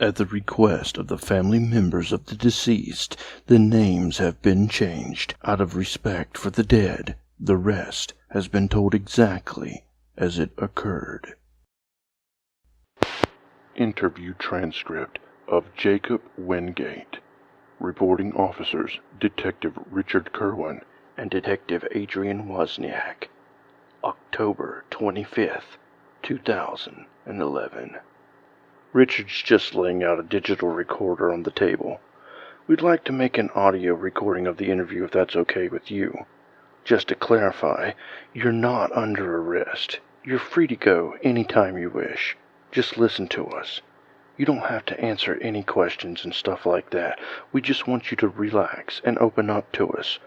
At the request of the family members of the deceased, the names have been changed. Out of respect for the dead, the rest has been told exactly as it occurred. Interview transcript of Jacob Wingate. Reporting officers Detective Richard Kerwin and Detective Adrian Wozniak. October 25th, 2011. Richard's just laying out a digital recorder on the table. We'd like to make an audio recording of the interview if that's okay with you. Just to clarify, you're not under arrest. You're free to go anytime you wish. Just listen to us. You don't have to answer any questions and stuff like that. We just want you to relax and open up to us.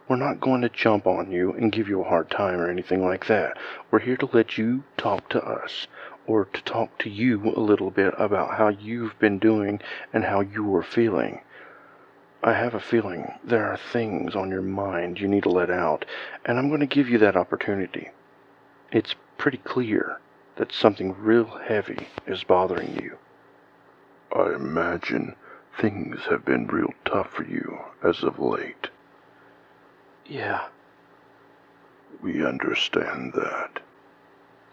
We're not going to jump on you and give you a hard time or anything like that. We're here to let you talk to us, or to talk to you a little bit about how you've been doing and how you are feeling. I have a feeling there are things on your mind you need to let out, and I'm going to give you that opportunity. It's pretty clear that something real heavy is bothering you. I imagine things have been real tough for you as of late. Yeah. We understand that.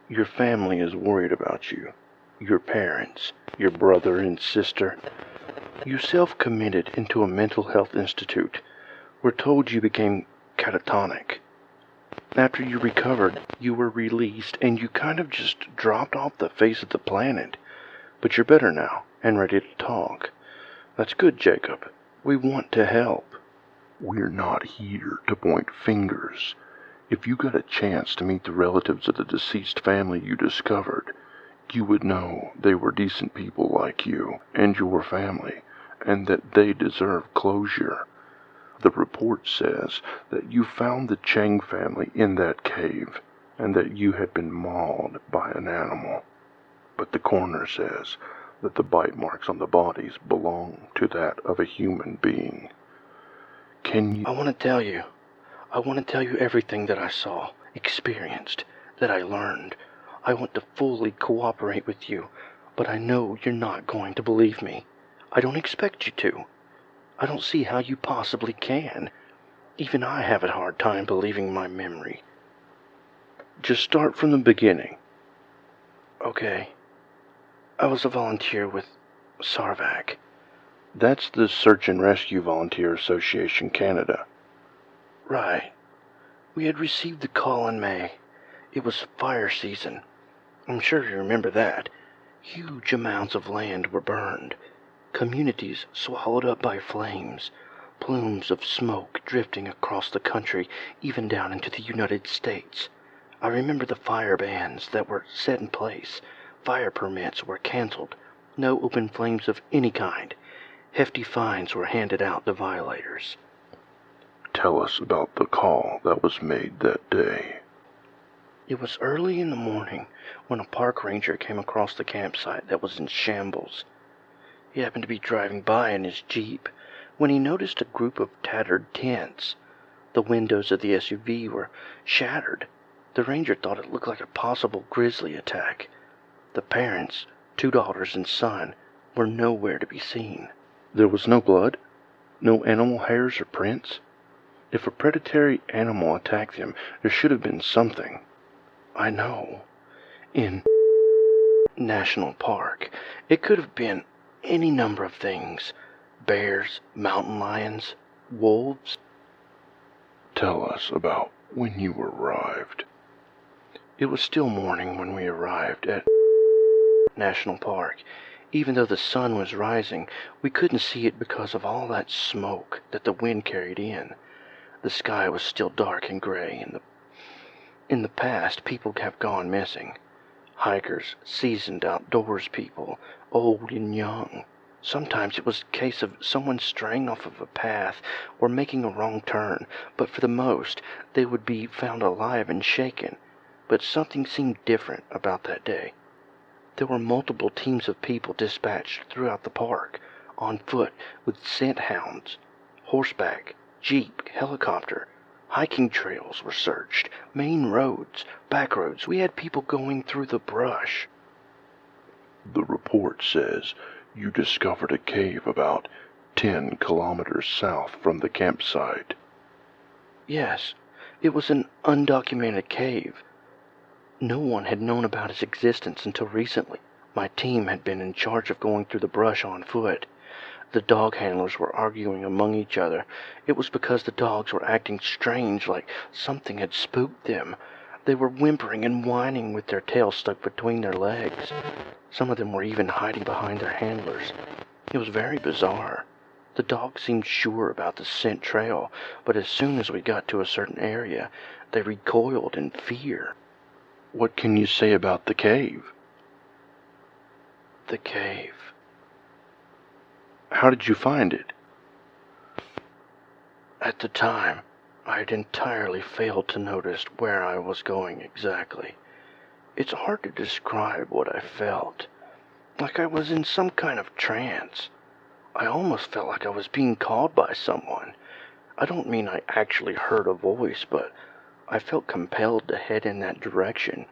Your family is worried about you. Your parents, your brother and sister. You self-committed into a mental health institute. We're told you became catatonic. After you recovered, you were released and you kind of just dropped off the face of the planet. But you're better now and ready to talk. That's good, Jacob. We want to help. We're not here to point fingers. If you got a chance to meet the relatives of the deceased family you discovered, you would know they were decent people like you and your family, and that they deserve closure. The report says that you found the Chang family in that cave, and that you had been mauled by an animal. But the coroner says that the bite marks on the bodies belong to that of a human being. I want to tell you everything that I saw, experienced, that I learned. I want to fully cooperate with you, but I know you're not going to believe me. I don't expect you to. I don't see how you possibly can. Even I have a hard time believing my memory. Just start from the beginning. Okay. I was a volunteer with Sarvac. That's the Search and Rescue Volunteer Association Canada. Right. We had received the call in May. It was fire season. I'm sure you remember that. Huge amounts of land were burned. Communities swallowed up by flames. Plumes of smoke drifting across the country, even down into the United States. I remember the fire bans that were set in place. Fire permits were canceled. No open flames of any kind. Hefty fines were handed out to violators. Tell us about the call that was made that day. It was early in the morning when a park ranger came across the campsite that was in shambles. He happened to be driving by in his Jeep when he noticed a group of tattered tents. The windows of the SUV were shattered. The ranger thought it looked like a possible grizzly attack. The parents, 2 daughters and son, were nowhere to be seen. There was no blood? No animal hairs or prints? If a predatory animal attacked them, there should have been something. I know. In National Park, it could have been any number of things. Bears, mountain lions, wolves. Tell us about when you arrived. It was still morning when we arrived at National Park. Even though the sun was rising, we couldn't see it because of all that smoke that the wind carried in. The sky was still dark and gray. In the past, people have gone missing. Hikers, seasoned outdoors people, old and young. Sometimes it was a case of someone straying off of a path or making a wrong turn, but for the most, they would be found alive and shaken. But something seemed different about that day. There were multiple teams of people dispatched throughout the park, on foot, with scent hounds, horseback, jeep, helicopter. Hiking trails were searched, main roads, back roads. We had people going through the brush. The report says You discovered a cave about 10 kilometers south from the campsite. Yes, it was an undocumented cave. No one had known about its existence until recently. My team had been in charge of going through the brush on foot. The dog handlers were arguing among each other. It was because the dogs were acting strange, like something had spooked them. They were whimpering and whining with their tails stuck between their legs. Some of them were even hiding behind their handlers. It was very bizarre. The dogs seemed sure about the scent trail, but as soon as we got to a certain area, they recoiled in fear. What can you say about the cave? The cave. How did you find it? At the time, I had entirely failed to notice where I was going exactly. It's hard to describe what I felt. Like I was in some kind of trance. I almost felt like I was being called by someone. I don't mean I actually heard a voice, but I felt compelled to head in that direction.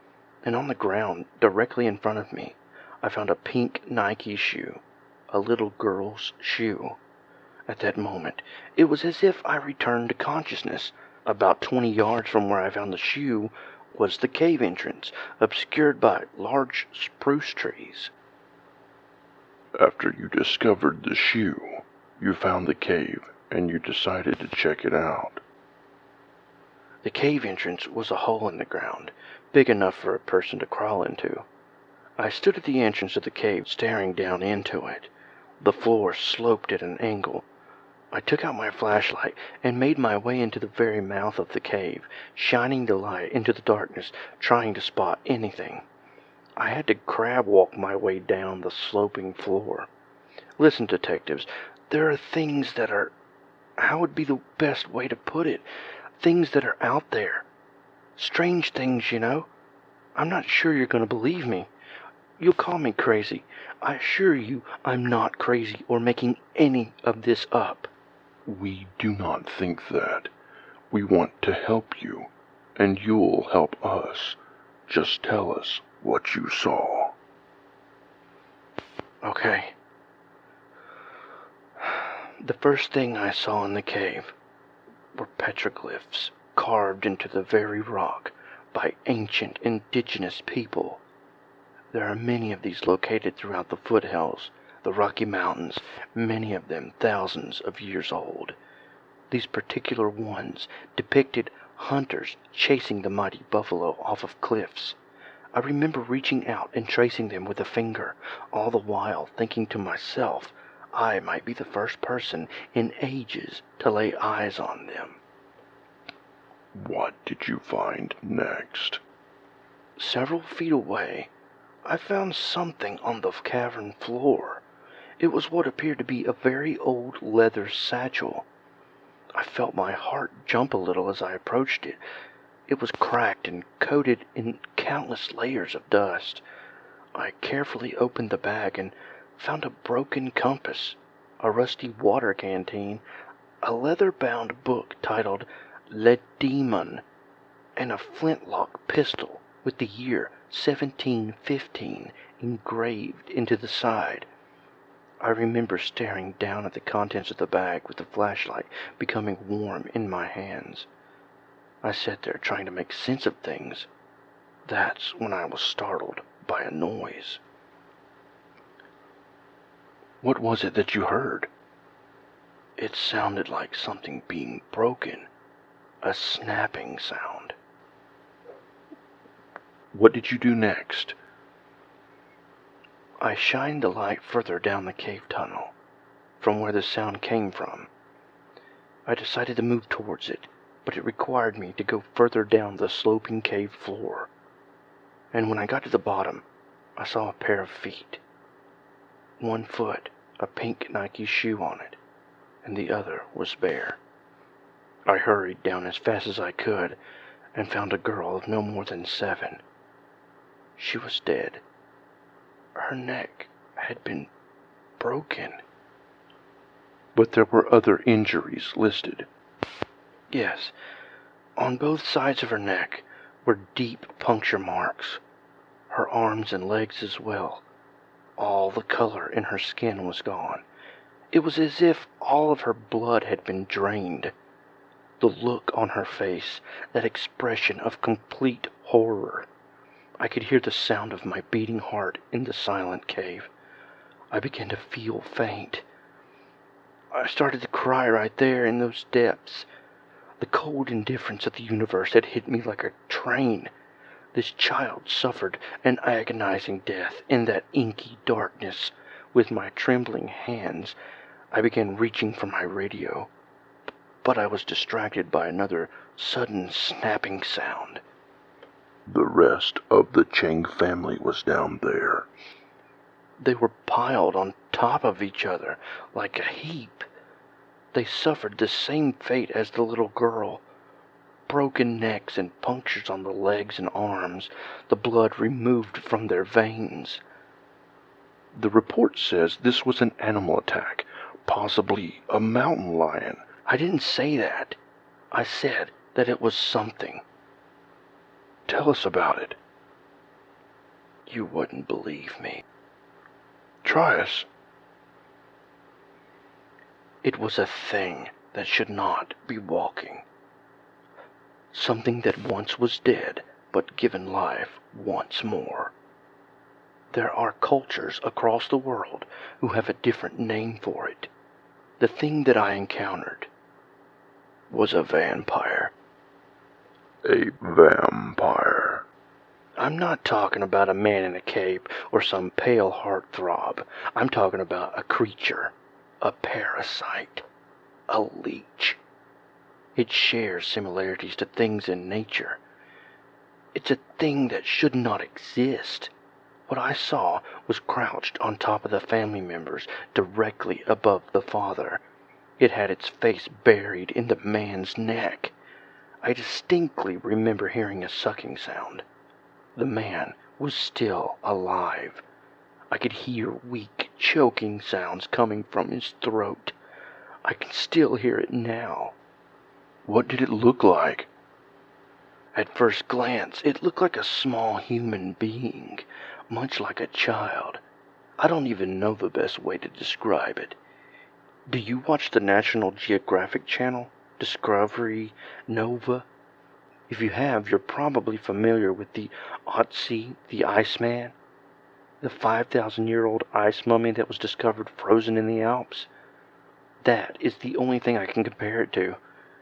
And on the ground, directly in front of me, I found a pink Nike shoe, a little girl's shoe. At that moment, it was as if I returned to consciousness. About 20 yards from where I found the shoe was the cave entrance, obscured by large spruce trees. After you discovered the shoe, you found the cave and you decided to check it out. The cave entrance was a hole in the ground, big enough for a person to crawl into. I stood at the entrance of the cave, staring down into it. The floor sloped at an angle. I took out my flashlight and made my way into the very mouth of the cave, shining the light into the darkness, trying to spot anything. I had to crab walk my way down the sloping floor. Listen, detectives, there are things that are... how would be the best way to put it? Things that are out there. Strange things, you know. I'm not sure you're going to believe me. You'll call me crazy. I assure you I'm not crazy or making any of this up. We do not think that. We want to help you, and you'll help us. Just tell us what you saw. Okay. The first thing I saw in the cave were petroglyphs carved into the very rock by ancient indigenous people. There are many of these located throughout the foothills, the Rocky Mountains, many of them thousands of years old. These particular ones depicted hunters chasing the mighty buffalo off of cliffs. I remember reaching out and tracing them with a finger, all the while thinking to myself, I might be the first person in ages to lay eyes on them. What did you find next? Several feet away, I found something on the cavern floor. It was what appeared to be a very old leather satchel. I felt my heart jump a little as I approached it. It was cracked and coated in countless layers of dust. I carefully opened the bag and found a broken compass, a rusty water canteen, a leather-bound book titled Le Demon, and a flintlock pistol with the year 1715 engraved into the side. I remember staring down at the contents of the bag with the flashlight becoming warm in my hands. I sat there trying to make sense of things. That's when I was startled by a noise. What was it that you heard? It sounded like something being broken, a snapping sound. What did you do next? I shined the light further down the cave tunnel, from where the sound came from. I decided to move towards it, but it required me to go further down the sloping cave floor. And when I got to the bottom, I saw a pair of feet. One foot, a pink Nike shoe on it, and the other was bare. I hurried down as fast as I could and found a girl of no more than 7. She was dead. Her neck had been broken. But there were other injuries listed. Yes, on both sides of her neck were deep puncture marks. Her arms and legs as well. All the color in her skin was gone. It was as if all of her blood had been drained. The look on her face, that expression of complete horror. I could hear the sound of my beating heart in the silent cave. I began to feel faint. I started to cry right there in those depths. The cold indifference of the universe had hit me like a train. This child suffered an agonizing death in that inky darkness. With my trembling hands, I began reaching for my radio, but I was distracted by another sudden snapping sound. The rest of the Chang family was down there. They were piled on top of each other like a heap. They suffered the same fate as the little girl. Broken necks and punctures on the legs and arms, the blood removed from their veins. The report says this was an animal attack, possibly a mountain lion. I didn't say that. I said that it was something. Tell us about it. You wouldn't believe me. Try us. It was a thing that should not be walking. Something that once was dead, but given life once more. There are cultures across the world who have a different name for it. The thing that I encountered was a vampire. A vampire. I'm not talking about a man in a cape or some pale heartthrob. I'm talking about a creature, a parasite, a leech. It shares similarities to things in nature. It's a thing that should not exist. What I saw was crouched on top of the family members, directly above the father. It had its face buried in the man's neck. I distinctly remember hearing a sucking sound. The man was still alive. I could hear weak, choking sounds coming from his throat. I can still hear it now. What did it look like? At first glance, it looked like a small human being, much like a child. I don't even know the best way to describe it. Do you watch the National Geographic Channel, Discovery, Nova? If you have, you're probably familiar with the Otzi, the Iceman, the 5,000-year-old ice mummy that was discovered frozen in the Alps. That is the only thing I can compare it to.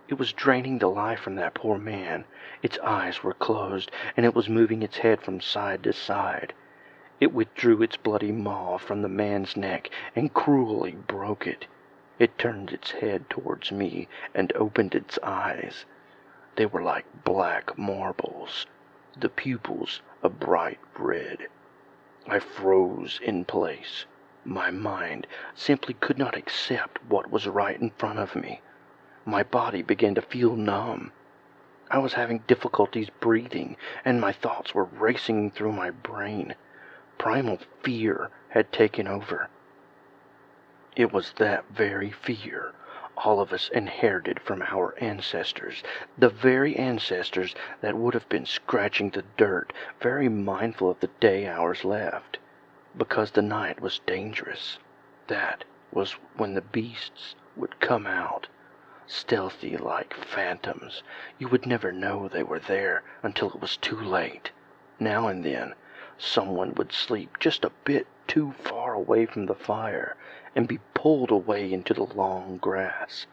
It was draining the life from that poor man. Its eyes were closed, and it was moving its head from side to side. It withdrew its bloody maw from the man's neck and cruelly broke it. It turned its head towards me and opened its eyes. They were like black marbles, the pupils a bright red. I froze in place. My mind simply could not accept what was right in front of me. My body began to feel numb. I was having difficulties breathing, and my thoughts were racing through my brain. Primal fear had taken over. It was that very fear all of us inherited from our ancestors, the very ancestors that would have been scratching the dirt, very mindful of the day hours left, because the night was dangerous. That was when the beasts would come out, stealthy like phantoms. You would never know they were there until it was too late. Now and then, someone would sleep just a bit too far away from the fire and be pulled away into the long grass.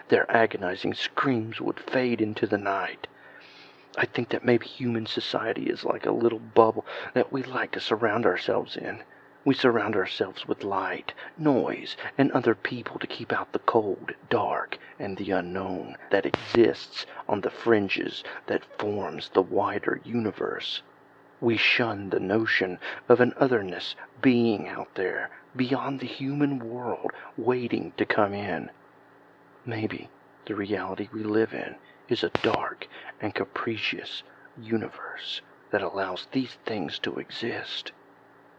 Their agonizing screams would fade into the night. I think that maybe human society is like a little bubble that we like to surround ourselves in. We surround ourselves with light, noise, and other people to keep out the cold, dark, and the unknown that exists on the fringes that forms the wider universe. We shun the notion of an otherness being out there, beyond the human world, waiting to come in. Maybe the reality we live in is a dark and capricious universe that allows these things to exist.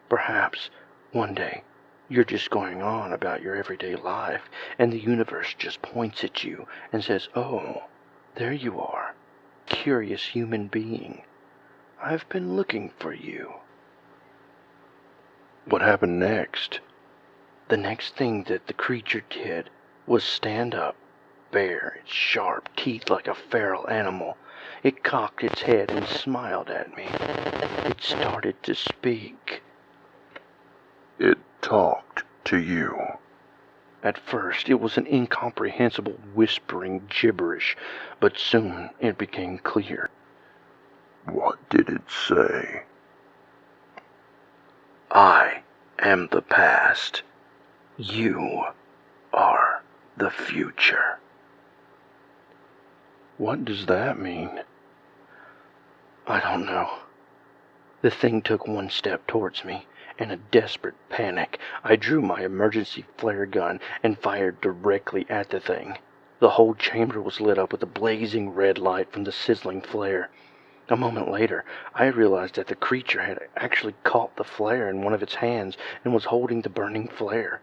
Perhaps one day you're just going on about your everyday life, and the universe just points at you and says, "Oh, there you are, curious human being. I've been looking for you." What happened next? The next thing that the creature did was stand up, bare, its sharp teeth like a feral animal. It cocked its head and smiled at me. It started to speak. It talked to you. At first, it was an incomprehensible whispering gibberish, but soon it became clear. What did it say? I am the past. You are the future. What does that mean? I don't know. The thing took one step towards me. In a desperate panic, I drew my emergency flare gun and fired directly at the thing. The whole chamber was lit up with a blazing red light from the sizzling flare. A moment later, I realized that the creature had actually caught the flare in one of its hands and was holding the burning flare.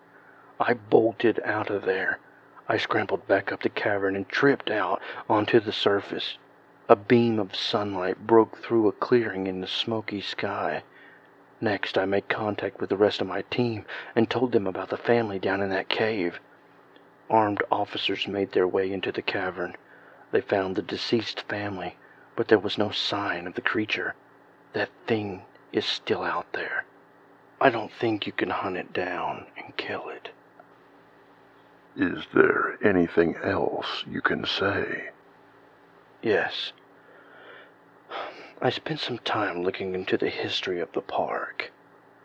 I bolted out of there. I scrambled back up the cavern and tripped out onto the surface. A beam of sunlight broke through a clearing in the smoky sky. Next, I made contact with the rest of my team and told them about the family down in that cave. Armed officers made their way into the cavern. They found the deceased family, but there was no sign of the creature. That thing is still out there. I don't think you can hunt it down and kill it. Is there anything else you can say? Yes. I spent some time looking into the history of the park.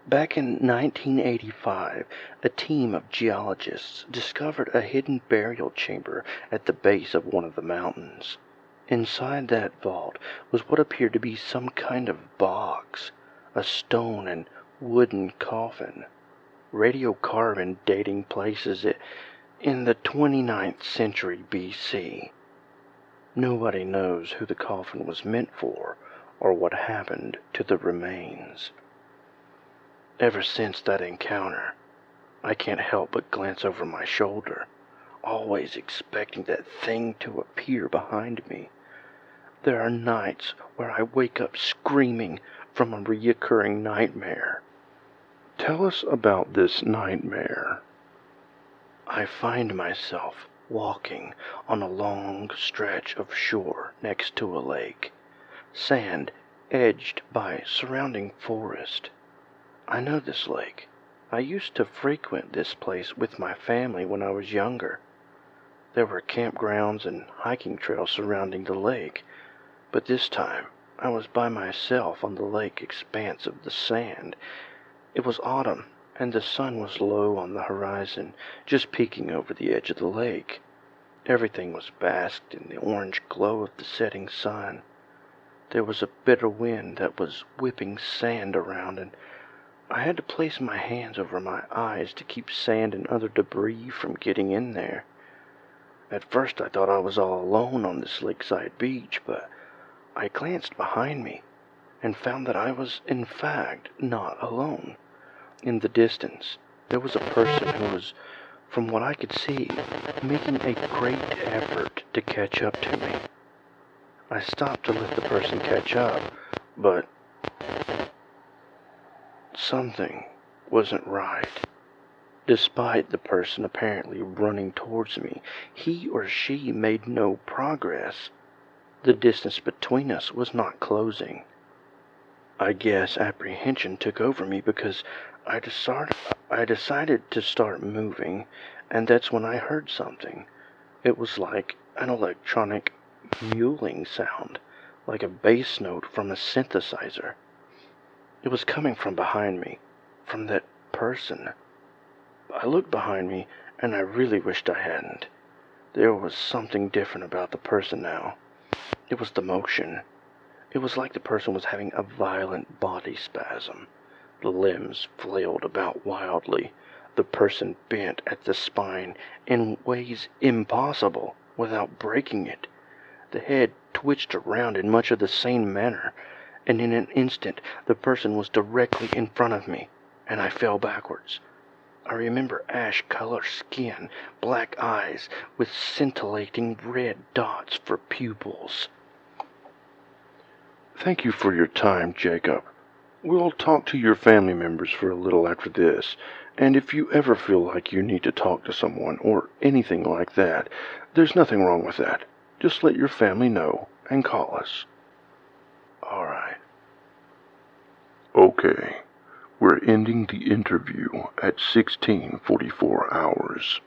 Back in 1985, a team of geologists discovered a hidden burial chamber at the base of one of the mountains. Inside that vault was what appeared to be some kind of box, a stone and wooden coffin, radiocarbon dating places in the 29th century BC. Nobody knows who the coffin was meant for or what happened to the remains. Ever since that encounter, I can't help but glance over my shoulder, always expecting that thing to appear behind me. There are nights where I wake up screaming from a reoccurring nightmare. Tell us about this nightmare. I find myself walking on a long stretch of shore next to a lake, sand edged by surrounding forest. I know this lake. I used to frequent this place with my family when I was younger. There were campgrounds and hiking trails surrounding the lake, but this time I was by myself on the lake expanse of the sand. It was autumn, and the sun was low on the horizon, just peeking over the edge of the lake. Everything was basked in the orange glow of the setting sun. There was a bitter wind that was whipping sand around, and I had to place my hands over my eyes to keep sand and other debris from getting in there. At first I thought I was all alone on this lakeside beach, but I glanced behind me and found that I was in fact not alone. In the distance, there was a person who was, from what I could see, making a great effort to catch up to me. I stopped to let the person catch up, but something wasn't right. Despite the person apparently running towards me, he or she made no progress. The distance between us was not closing. I guess apprehension took over me because I decided to start moving, and that's when I heard something. It was like an electronic mewling sound, like a bass note from a synthesizer. It was coming from behind me, from that person. I looked behind me, and I really wished I hadn't. There was something different about the person now. It was the motion. It was like the person was having a violent body spasm. The limbs flailed about wildly. The person bent at the spine in ways impossible without breaking it. The head twitched around in much of the same manner, and in an instant the person was directly in front of me, and I fell backwards. I remember ash-colored skin, black eyes with scintillating red dots for pupils. Thank you for your time, Jacob. We'll talk to your family members for a little after this, and if you ever feel like you need to talk to someone or anything like that, there's nothing wrong with that. Just let your family know and call us. All right. Okay, we're ending the interview at 16:44 hours.